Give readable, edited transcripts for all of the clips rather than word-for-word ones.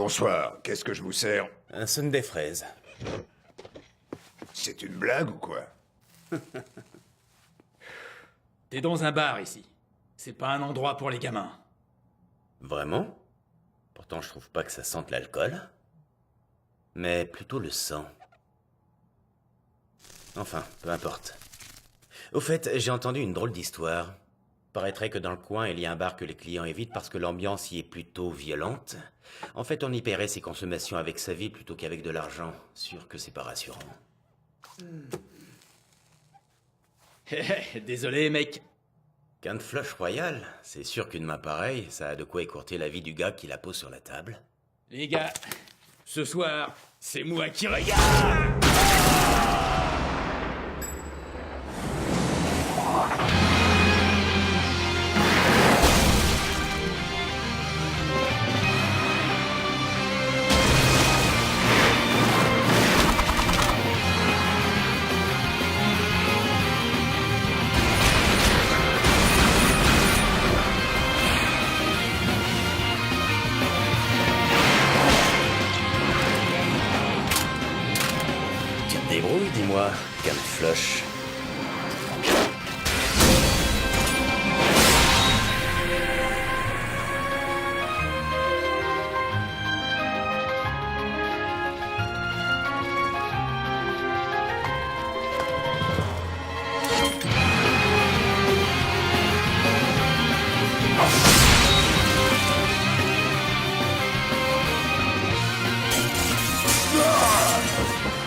Bonsoir, qu'est-ce que je vous sers? Un sundae fraise. C'est une blague ou quoi? T'es dans un bar ici. C'est pas un endroit pour les gamins. Vraiment? Pourtant, je trouve pas que ça sente l'alcool. Mais plutôt le sang. Enfin, peu importe. Au fait, j'ai entendu une drôle d'histoire. Paraîtrait que dans le coin, il y a un bar que les clients évitent parce que l'ambiance y est plutôt violente. En fait, on y paierait ses consommations avec sa vie plutôt qu'avec de l'argent. Sûr que c'est pas rassurant. Désolé, mec. Qu'un flush royal, c'est sûr qu'une main pareille, ça a de quoi écourter la vie du gars qui la pose sur la table. Les gars, ce soir, c'est moi qui regarde. Tu te débrouilles, dis-moi, qu'un flush.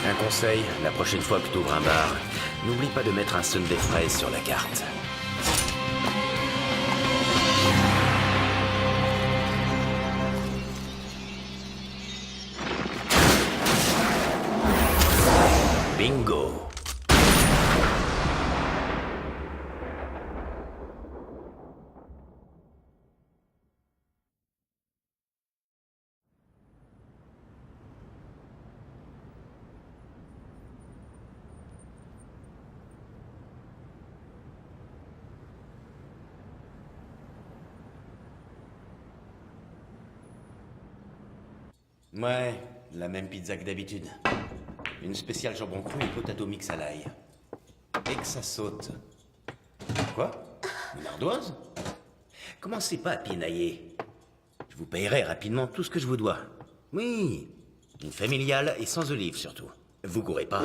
Un conseil, la prochaine fois que tu ouvres un bar, n'oublie pas de mettre un sundae fraise sur la carte. Bingo! Ouais, la même pizza que d'habitude. Une spéciale jambon cru et potato mix à l'ail. Et que ça saute. Quoi? Une ardoise? Commencez pas à pinailler. Je vous payerai rapidement tout ce que je vous dois. Oui, une familiale et sans olives surtout. Vous courez pas.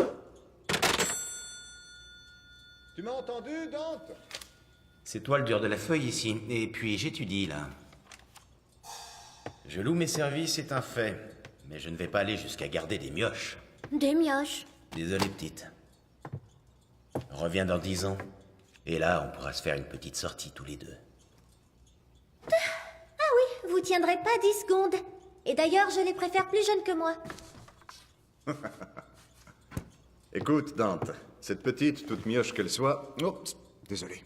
Tu m'as entendu, Dante? C'est toi le dur de la feuille ici. Et puis j'étudie là. Je loue mes services, c'est un fait. Mais je ne vais pas aller jusqu'à garder des mioches. Des mioches. Désolé, petite. Reviens dans 10 ans. Et là, on pourra se faire une petite sortie tous les deux. Ah oui, vous tiendrez pas 10 secondes. Et d'ailleurs, je les préfère plus jeunes que moi. Écoute, Dante, cette petite, toute mioche qu'elle soit... Oups, désolé.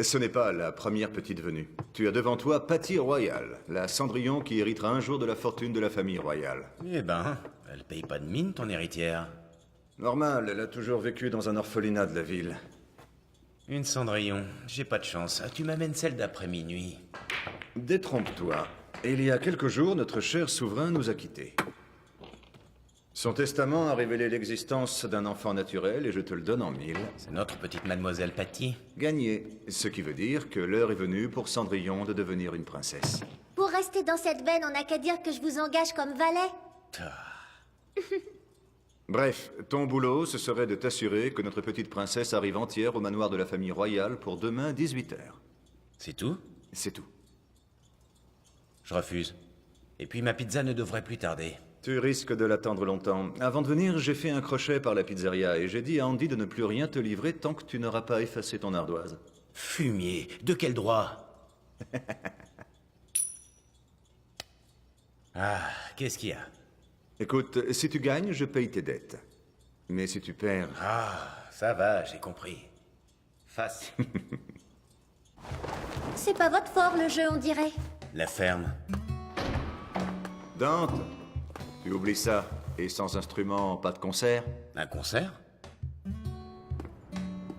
Ce n'est pas la première petite venue. Tu as devant toi Patty Royal, la Cendrillon qui héritera un jour de la fortune de la famille royale. Eh ben, elle paye pas de mine, ton héritière. Normal, elle a toujours vécu dans un orphelinat de la ville. Une Cendrillon, j'ai pas de chance. Ah, tu m'amènes celle d'après minuit. Détrompe-toi. Il y a quelques jours, notre cher souverain nous a quittés. Son testament a révélé l'existence d'un enfant naturel et je te le donne en 1000. C'est notre petite mademoiselle Patty. Gagné. Ce qui veut dire que l'heure est venue pour Cendrillon de devenir une princesse. Pour rester dans cette veine, on n'a qu'à dire que je vous engage comme valet. Bref, ton boulot, ce serait de t'assurer que notre petite princesse arrive entière au manoir de la famille royale pour demain 18h. C'est tout? C'est tout. Je refuse. Et puis ma pizza ne devrait plus tarder. Tu risques de l'attendre longtemps. Avant de venir, j'ai fait un crochet par la pizzeria et j'ai dit à Andy de ne plus rien te livrer tant que tu n'auras pas effacé ton ardoise. Fumier, de quel droit? Ah, qu'est-ce qu'il y a? Écoute, si tu gagnes, je paye tes dettes. Mais si tu perds... Ah, ça va, j'ai compris. Facile. C'est pas votre fort, le jeu, on dirait. La ferme. Dante, tu oublies ça. Et sans instrument, pas de concert? Un concert?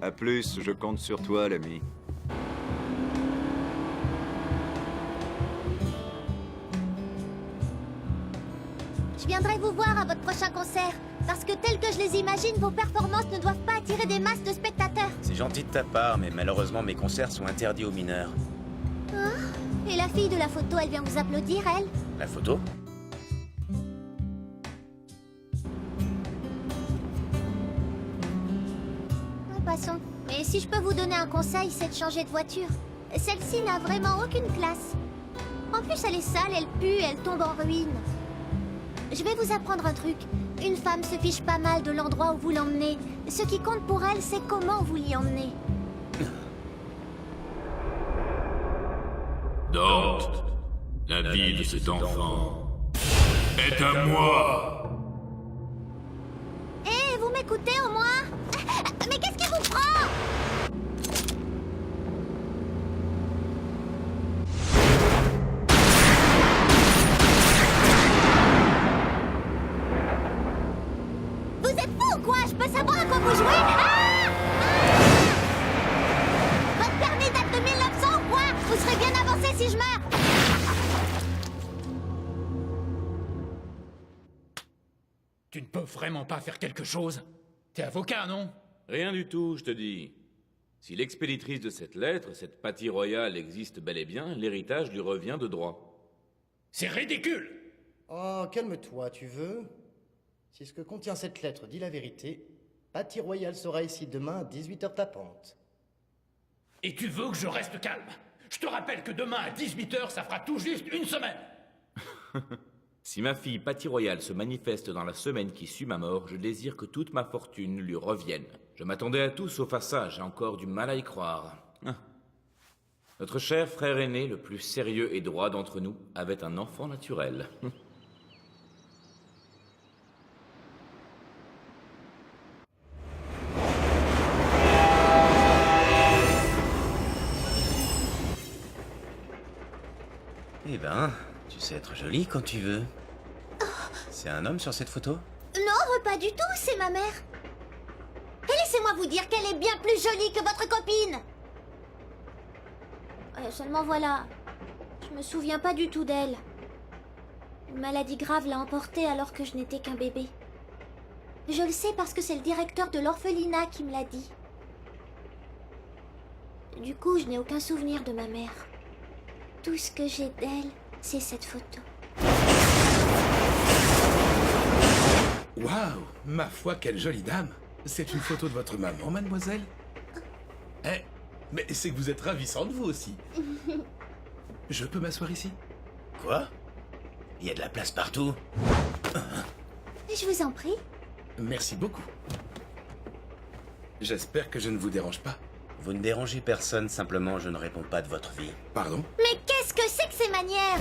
À plus, je compte sur toi, l'ami. Je viendrai vous voir à votre prochain concert. Parce que tel que je les imagine, vos performances ne doivent pas attirer des masses de spectateurs. C'est gentil de ta part, mais malheureusement mes concerts sont interdits aux mineurs. Et la fille de la photo, elle vient vous applaudir, elle? La photo? Passons. Mais si je peux vous donner un conseil, c'est de changer de voiture. Celle-ci n'a vraiment aucune classe. En plus, elle est sale, elle pue, elle tombe en ruine. Je vais vous apprendre un truc. Une femme se fiche pas mal de l'endroit où vous l'emmenez. Ce qui compte pour elle, c'est comment vous l'y emmenez. Dante, la vie de cet enfant est à moi. Hé, vous m'écoutez au moins? Mais qu'est-ce qui vous prend? Vous êtes fou ou quoi? Je peux savoir à quoi vous jouez? Votre permis date de 1900 ou quoi? Vous serez bien avancé si je meurs. Tu ne peux vraiment pas faire quelque chose? T'es avocat, non? Rien du tout, je te dis. Si l'expéditrice de cette lettre, cette Patty Royale, existe bel et bien, l'héritage lui revient de droit. C'est ridicule! Oh, calme-toi, tu veux? Si ce que contient cette lettre dit la vérité, Patty Royale sera ici demain à 18h tapante. Et tu veux que je reste calme? Je te rappelle que demain à 18h, ça fera tout juste une semaine! Si ma fille Patty Royale se manifeste dans la semaine qui suit ma mort, je désire que toute ma fortune lui revienne. Je m'attendais à tout sauf à ça, j'ai encore du mal à y croire. Ah. Notre cher frère aîné, le plus sérieux et droit d'entre nous, avait un enfant naturel. Eh ben, tu sais être jolie quand tu veux. C'est un homme sur cette photo? Non, pas du tout, c'est ma mère. Et laissez-moi vous dire qu'elle est bien plus jolie que votre copine. Seulement voilà, je me souviens pas du tout d'elle. Une maladie grave l'a emportée alors que je n'étais qu'un bébé. Je le sais parce que c'est le directeur de l'orphelinat qui me l'a dit. Du coup, je n'ai aucun souvenir de ma mère. Tout ce que j'ai d'elle, c'est cette photo. Waouh, ma foi, quelle jolie dame. C'est une photo de votre maman, mademoiselle? Eh, mais c'est que vous êtes ravissante, vous aussi. Je peux m'asseoir ici? Quoi? Il y a de la place partout. Je vous en prie. Merci beaucoup. J'espère que je ne vous dérange pas. Vous ne dérangez personne, simplement je ne réponds pas de votre vie. Pardon? Mais qu'est-ce que c'est que ces manières?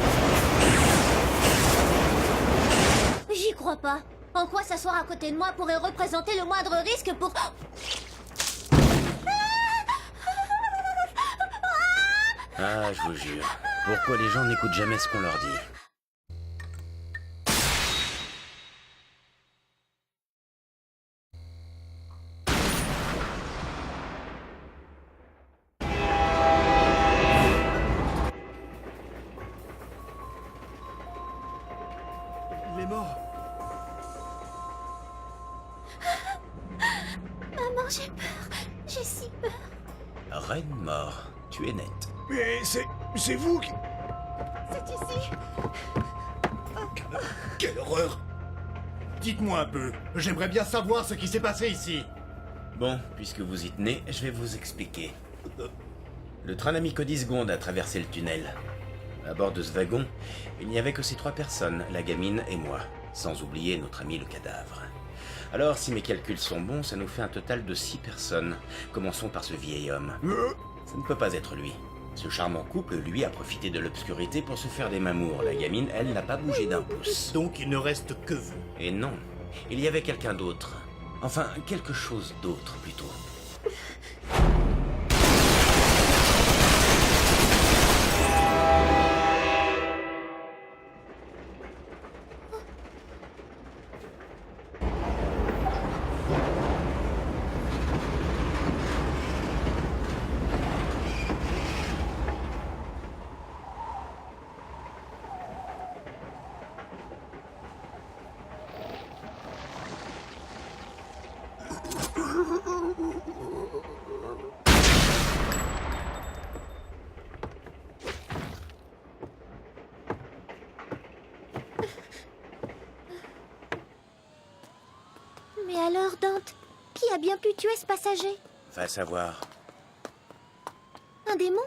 J'y crois pas. En quoi s'asseoir à côté de moi pourrait représenter le moindre risque pour... Ah, je vous jure. Pourquoi les gens n'écoutent jamais ce qu'on leur dit? Il est mort. Maman, j'ai peur. J'ai si peur. Reine mort, tu es nette. Mais c'est vous qui... C'est ici. Quelle horreur! Dites-moi un peu, j'aimerais bien savoir ce qui s'est passé ici. Bon, puisque vous y tenez, je vais vous expliquer. Le train n'a mis que 10 secondes à traverser le tunnel. À bord de ce wagon, il n'y avait que ces 3 personnes, la gamine et moi, sans oublier notre ami le cadavre. Alors, si mes calculs sont bons, ça nous fait un total de 6 personnes. Commençons par ce vieil homme. Ça ne peut pas être lui. Ce charmant couple, lui, a profité de l'obscurité pour se faire des mamours. La gamine, elle, n'a pas bougé d'un pouce. Donc il ne reste que vous. Et non, il y avait quelqu'un d'autre. Enfin, quelque chose d'autre, plutôt. Mais alors, Dante, qui a bien pu tuer ce passager? Va savoir. Un démon?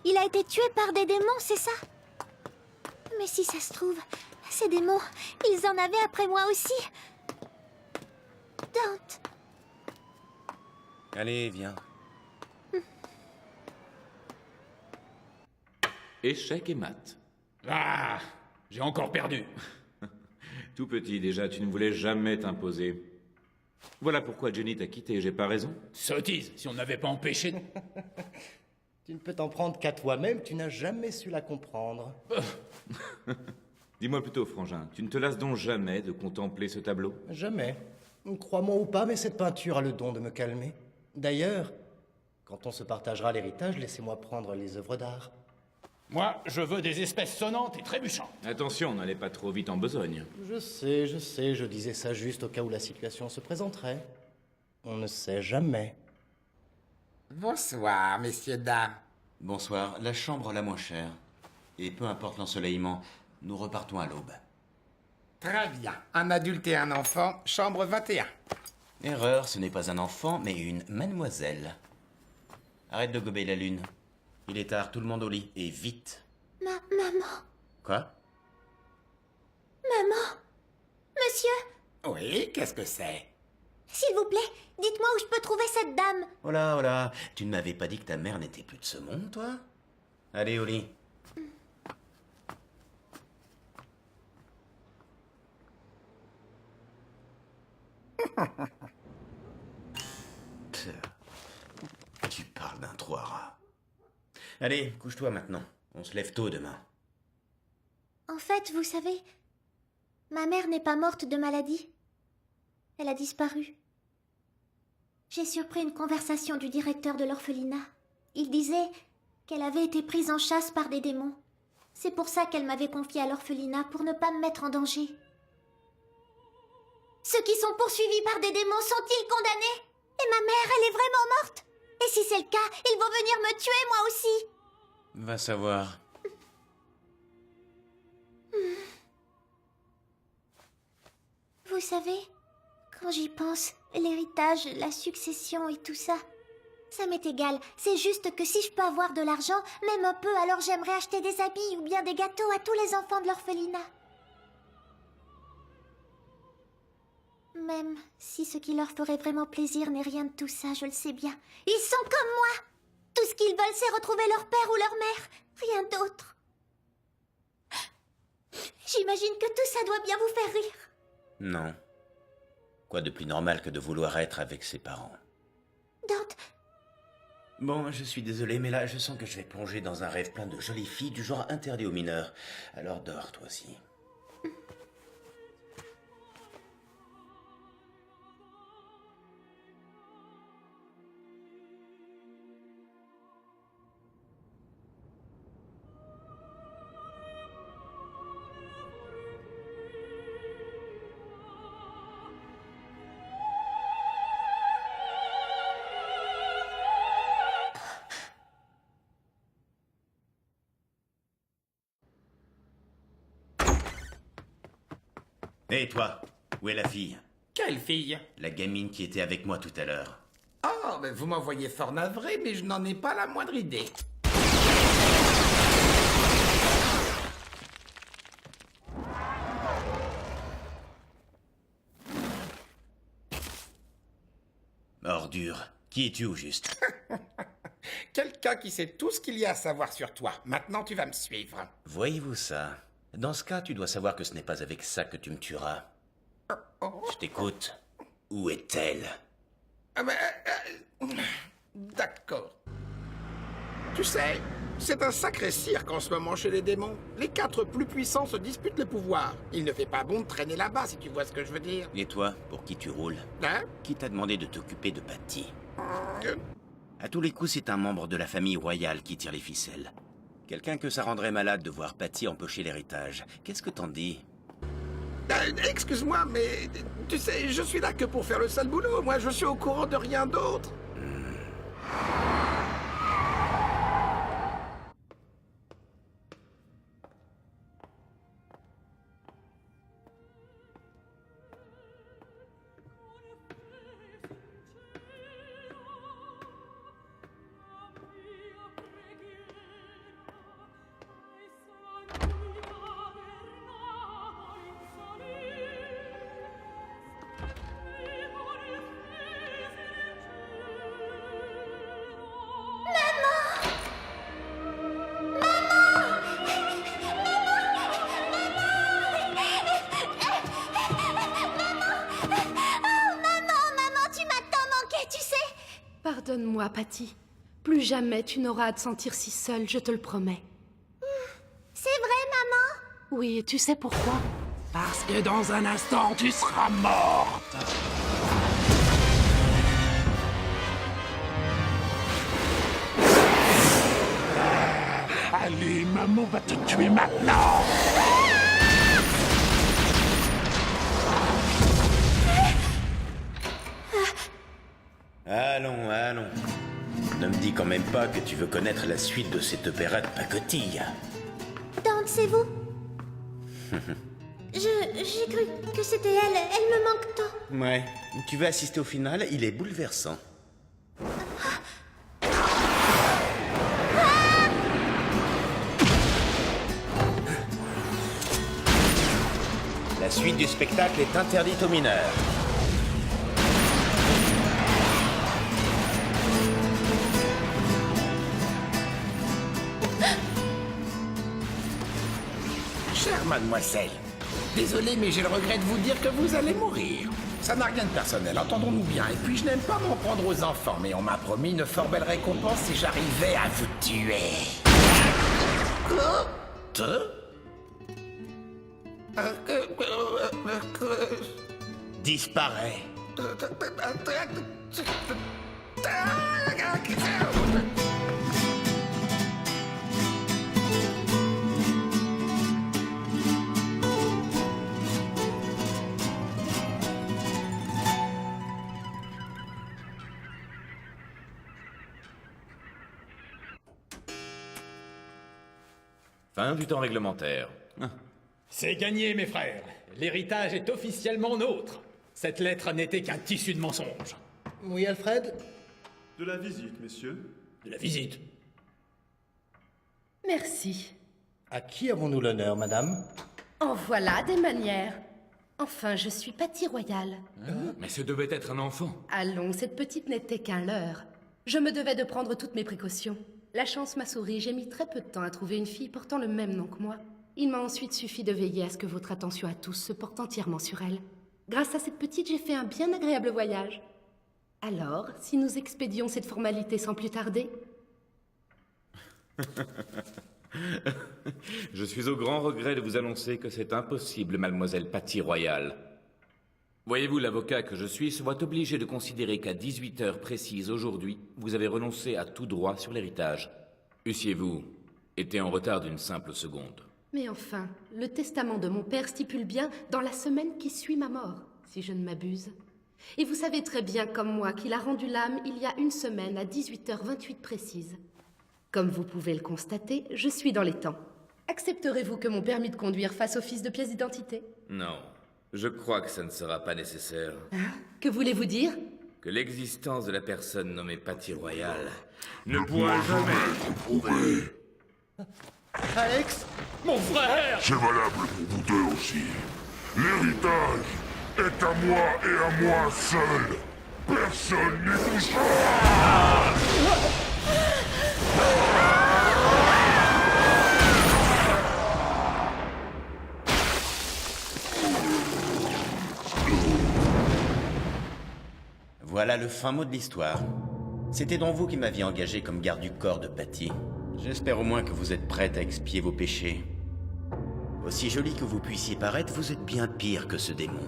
Il a été tué par des démons, c'est ça? Mais si ça se trouve, ces démons, ils en avaient après moi aussi. Dante. Allez, viens. Échec et mat. Ah, j'ai encore perdu. Tout petit, déjà, tu ne voulais jamais t'imposer. Voilà pourquoi Jenny t'a quitté, j'ai pas raison? Sottise, si on n'avait pas empêché... Tu ne peux t'en prendre qu'à toi-même, tu n'as jamais su la comprendre. Dis-moi plutôt, frangin, tu ne te lasses donc jamais de contempler ce tableau? Jamais. Crois-moi ou pas, mais cette peinture a le don de me calmer. D'ailleurs, quand on se partagera l'héritage, laissez-moi prendre les œuvres d'art. Moi, je veux des espèces sonnantes et trébuchantes. Attention, n'allez pas trop vite en besogne. Je sais, je disais ça juste au cas où la situation se présenterait. On ne sait jamais. Bonsoir, messieurs, dames. Bonsoir, la chambre la moins chère. Et peu importe l'ensoleillement, nous repartons à l'aube. Très bien. Un adulte et un enfant, chambre 21. Erreur, ce n'est pas un enfant, mais une mademoiselle. Arrête de gober la lune. Il est tard, tout le monde au lit, et vite. Maman. Quoi? Maman. Monsieur, Oui, qu'est-ce que c'est? s'il vous plaît, dites-moi où je peux trouver cette dame. Oh là, tu ne m'avais pas dit que ta mère n'était plus de ce monde, toi? Allez, au lit. Tu parles d'un trou à rats. Allez, couche-toi maintenant. On se lève tôt demain. En fait, vous savez, ma mère n'est pas morte de maladie. Elle a disparu. J'ai surpris une conversation du directeur de l'orphelinat. Il disait qu'elle avait été prise en chasse par des démons. C'est pour ça qu'elle m'avait confiée à l'orphelinat, pour ne pas me mettre en danger. Ceux qui sont poursuivis par des démons sont-ils condamnés? Et ma mère, elle est vraiment morte? Et si c'est le cas, ils vont venir me tuer, moi aussi. Va savoir. Vous savez, quand j'y pense, l'héritage, la succession et tout ça, ça m'est égal. C'est juste que si je peux avoir de l'argent, même un peu, alors j'aimerais acheter des habits ou bien des gâteaux à tous les enfants de l'orphelinat. Même si ce qui leur ferait vraiment plaisir n'est rien de tout ça, je le sais bien. Ils sont comme moi. Tout ce qu'ils veulent, c'est retrouver leur père ou leur mère. Rien d'autre. J'imagine que tout ça doit bien vous faire rire. Non. Quoi de plus normal que de vouloir être avec ses parents? Dante, Bon, je suis désolé, mais là, je sens que je vais plonger dans un rêve plein de jolies filles du genre interdit aux mineurs. Alors dors, toi aussi. Hé, toi, où est la fille? Quelle fille? La gamine qui était avec moi tout à l'heure. Oh, mais vous m'envoyez fort navré, mais je n'en ai pas la moindre idée. Ordure. Qui es-tu au juste? Quelqu'un qui sait tout ce qu'il y a à savoir sur toi. Maintenant, tu vas me suivre. Voyez-vous ça? Dans ce cas, tu dois savoir que ce n'est pas avec ça que tu me tueras. Je t'écoute. Où est-elle? Ah, mais, d'accord. Tu sais, c'est un sacré cirque en ce moment chez les démons. Les 4 plus puissants se disputent le pouvoir. Il ne fait pas bon de traîner là-bas, si tu vois ce que je veux dire. Et toi, pour qui tu roules? Hein? Qui t'a demandé de t'occuper de Patty? À tous les coups, c'est un membre de la famille royale qui tire les ficelles. Quelqu'un que ça rendrait malade de voir Patty empocher l'héritage. Qu'est-ce que t'en dis? Excuse-moi, mais tu sais, je suis là que pour faire le sale boulot. Moi, je suis au courant de rien d'autre. Pardonne-moi, Patty. Plus jamais tu n'auras à te sentir si seule, je te le promets. C'est vrai, maman? Oui, et tu sais pourquoi? Parce que dans un instant, tu seras morte. Allez, maman va te tuer maintenant. Allons, allons. Ne me dis quand même pas que tu veux connaître la suite de cette opéra de pacotille. Dante, c'est vous? J'ai cru que c'était elle. Elle me manque tant. Ouais, tu veux assister au final, il est bouleversant. La suite du spectacle est interdite aux mineurs. Chère mademoiselle, désolé, mais j'ai le regret de vous dire que vous allez mourir. Ça n'a rien de personnel, entendons-nous bien. Et puis, je n'aime pas m'en prendre aux enfants, mais on m'a promis une fort belle récompense si j'arrivais à vous tuer. Disparaît. Fin du temps réglementaire. C'est gagné, mes frères. L'héritage est officiellement nôtre. Cette lettre n'était qu'un tissu de mensonges. Oui, Alfred? De la visite, messieurs. De la visite. Merci. À qui avons-nous l'honneur, madame? En voilà des manières. Enfin, je suis Patty Royal. Mais ce devait être un enfant. Allons, cette petite n'était qu'un leurre. Je me devais de prendre toutes mes précautions. La chance m'a souri, j'ai mis très peu de temps à trouver une fille portant le même nom que moi. Il m'a ensuite suffi de veiller à ce que votre attention à tous se porte entièrement sur elle. Grâce à cette petite, j'ai fait un bien agréable voyage. Alors, si nous expédions cette formalité sans plus tarder? Je suis au grand regret de vous annoncer que c'est impossible, mademoiselle Patty Royal. Voyez-vous, l'avocat que je suis se voit obligé de considérer qu'à 18 heures précises aujourd'hui, vous avez renoncé à tout droit sur l'héritage. Eussiez-vous été en retard d'une simple seconde. Mais enfin, le testament de mon père stipule bien dans la semaine qui suit ma mort, si je ne m'abuse. Et vous savez très bien comme moi qu'il a rendu l'âme il y a une semaine à 18h28 précise. Comme vous pouvez le constater, je suis dans les temps. Accepterez-vous que mon permis de conduire fasse office de pièce d'identité? Non, je crois que ça ne sera pas nécessaire. Hein? Que voulez-vous dire? Que l'existence de la personne nommée Patty Royal ne pourra jamais être prouvée. Alex? Mon frère! C'est valable pour vous deux aussi. L'héritage est à moi et à moi seul. Personne n'y touchera. Voilà le fin mot de l'histoire. C'était donc vous qui m'aviez engagé comme garde du corps de Patty. J'espère au moins que vous êtes prête à expier vos péchés. Aussi joli que vous puissiez paraître, vous êtes bien pire que ce démon.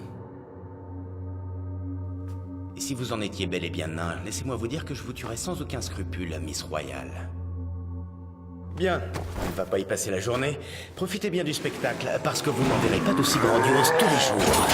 Et si vous en étiez bel et bien nain, laissez-moi vous dire que je vous tuerais sans aucun scrupule, Miss Royal. Bien, on ne va pas y passer la journée. Profitez bien du spectacle, parce que vous n'en verrez pas d'aussi grandiose tous les jours.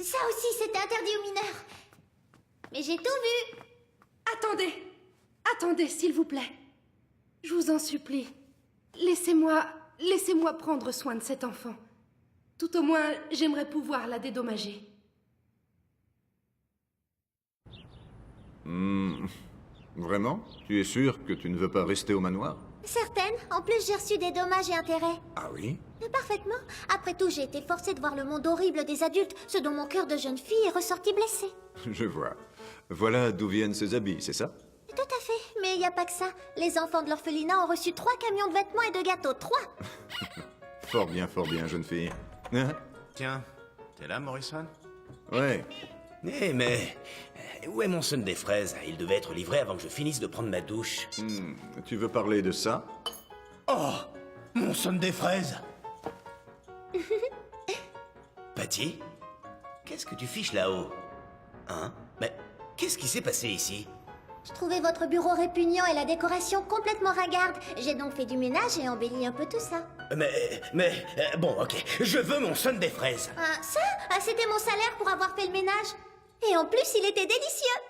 Ça aussi, c'était interdit aux mineurs. Mais j'ai tout vu. Attendez! Attendez, s'il vous plaît. Je vous en supplie. Laissez-moi prendre soin de cet enfant. Tout au moins, j'aimerais pouvoir la dédommager. Vraiment? Tu es sûr que tu ne veux pas rester au manoir? Certaines. En plus, j'ai reçu des dommages et intérêts. Ah oui? Parfaitement. Après tout, j'ai été forcée de voir le monde horrible des adultes, ce dont mon cœur de jeune fille est ressorti blessé. Je vois. Voilà d'où viennent ces habits, c'est ça? Tout à fait. Mais il n'y a pas que ça. Les enfants de l'orphelinat ont reçu 3 camions de vêtements et de gâteaux. 3! Fort bien, jeune fille. Hein? Tiens, t'es là, Morrison? Ouais. Eh, mais... Où est mon son des fraises? Il devait être livré avant que je finisse de prendre ma douche. Tu veux parler de ça? Oh! Mon son des fraises! Patty? Qu'est-ce que tu fiches là-haut? Hein? Mais qu'est-ce qui s'est passé ici? Je trouvais votre bureau répugnant et la décoration complètement ringarde. J'ai donc fait du ménage et embelli un peu tout ça. Bon, ok. Je veux mon son des fraises. Ah, ça? Ah, c'était mon salaire pour avoir fait le ménage. Et en plus, il était délicieux.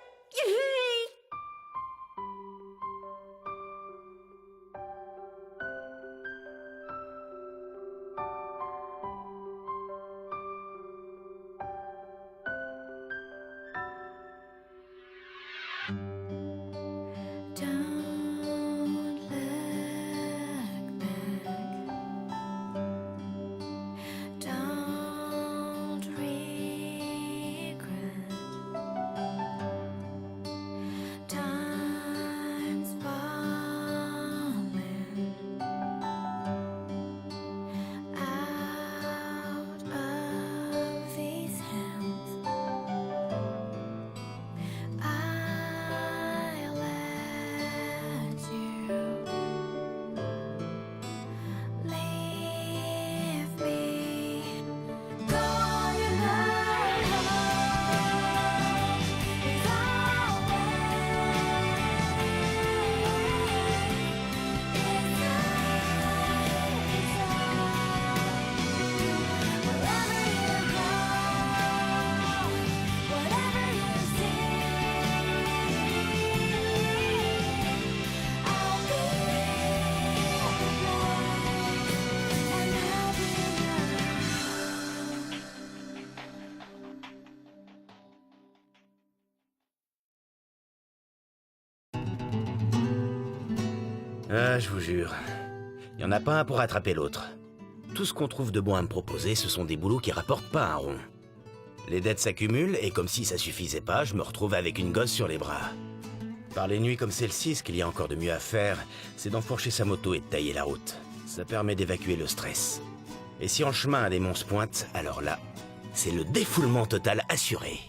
Ah, je vous jure. Il n'y en a pas un pour attraper l'autre. Tout ce qu'on trouve de bon à me proposer, ce sont des boulots qui rapportent pas un rond. Les dettes s'accumulent, et comme si ça suffisait pas, je me retrouve avec une gosse sur les bras. Par les nuits comme celle-ci, ce qu'il y a encore de mieux à faire, c'est d'enfourcher sa moto et de tailler la route. Ça permet d'évacuer le stress. Et si en chemin un démon se pointe, alors là, c'est le défoulement total assuré.